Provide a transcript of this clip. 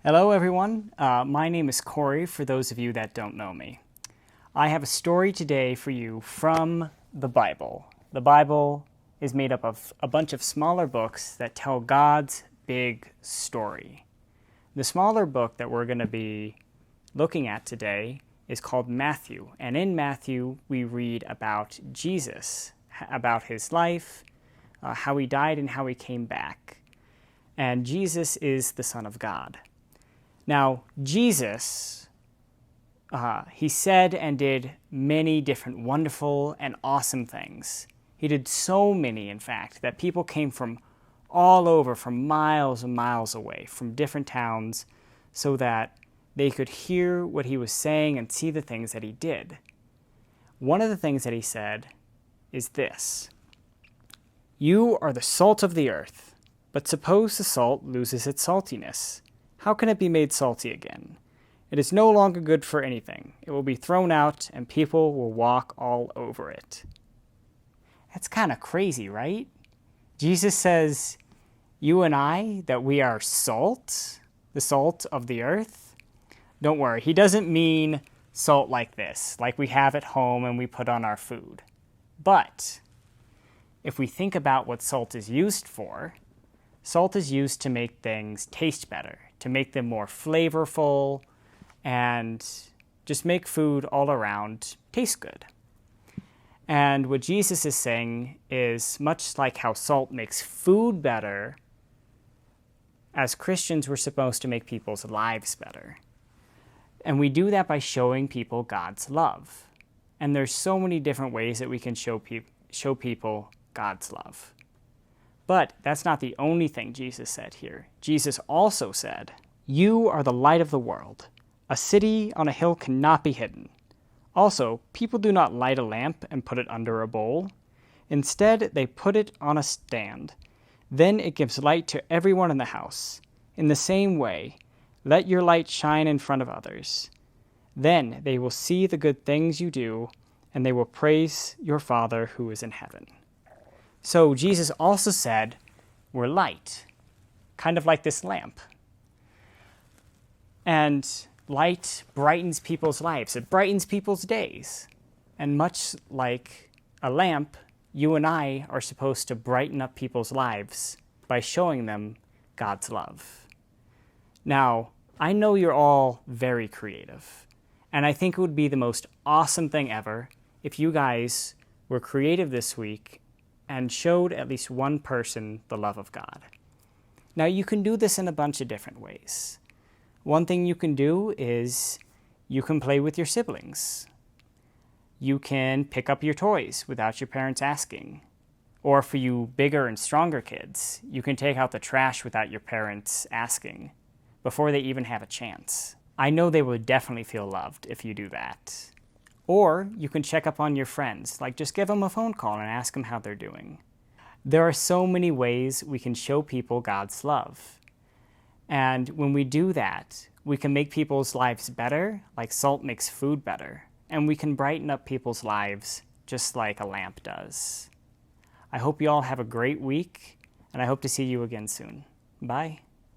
Hello, everyone. My name is Corey, for those of you that don't know me. I have a story today for you from the Bible. The Bible is made up of a bunch of smaller books that tell God's big story. The smaller book that we're going to be looking at today is called Matthew. And in Matthew, we read about Jesus, about his life, how he died and how he came back. And Jesus is the Son of God. Now, Jesus, he said and did many different wonderful and awesome things. He did so many, in fact, that people came from all over, from miles and miles away, from different towns, so that they could hear what he was saying and see the things that he did. One of the things that he said is this: "You are the salt of the earth, but suppose the salt loses its saltiness. How can it be made salty again? It is no longer good for anything. It will be thrown out, and people will walk all over it." That's kind of crazy, right? Jesus says, you and I, that we are salt, the salt of the earth. Don't worry, he doesn't mean salt like this, like we have at home and we put on our food. But if we think about what salt is used for, salt is used to make things taste better, to make them more flavorful, and just make food all around taste good. And what Jesus is saying is, much like how salt makes food better, as Christians we're supposed to make people's lives better. And we do that by showing people God's love. And there's so many different ways that we can show people God's love. But that's not the only thing Jesus said here. Jesus also said, "You are the light of the world. A city on a hill cannot be hidden. Also, people do not light a lamp and put it under a bowl. Instead, they put it on a stand. Then it gives light to everyone in the house. In the same way, let your light shine in front of others. Then they will see the good things you do, and they will praise your Father who is in heaven." So Jesus also said, we're light, kind of like this lamp. And light brightens people's lives. It brightens people's days. And much like a lamp, you and I are supposed to brighten up people's lives by showing them God's love. Now, I know you're all very creative, and I think it would be the most awesome thing ever if you guys were creative this week and showed at least one person the love of God. Now, you can do this in a bunch of different ways. One thing you can do is you can play with your siblings. You can pick up your toys without your parents asking. Or for you bigger and stronger kids, you can take out the trash without your parents asking, before they even have a chance. I know they would definitely feel loved if you do that. Or you can check up on your friends, like just give them a phone call and ask them how they're doing. There are so many ways we can show people God's love. And when we do that, we can make people's lives better, like salt makes food better. And we can brighten up people's lives just like a lamp does. I hope you all have a great week, and I hope to see you again soon. Bye.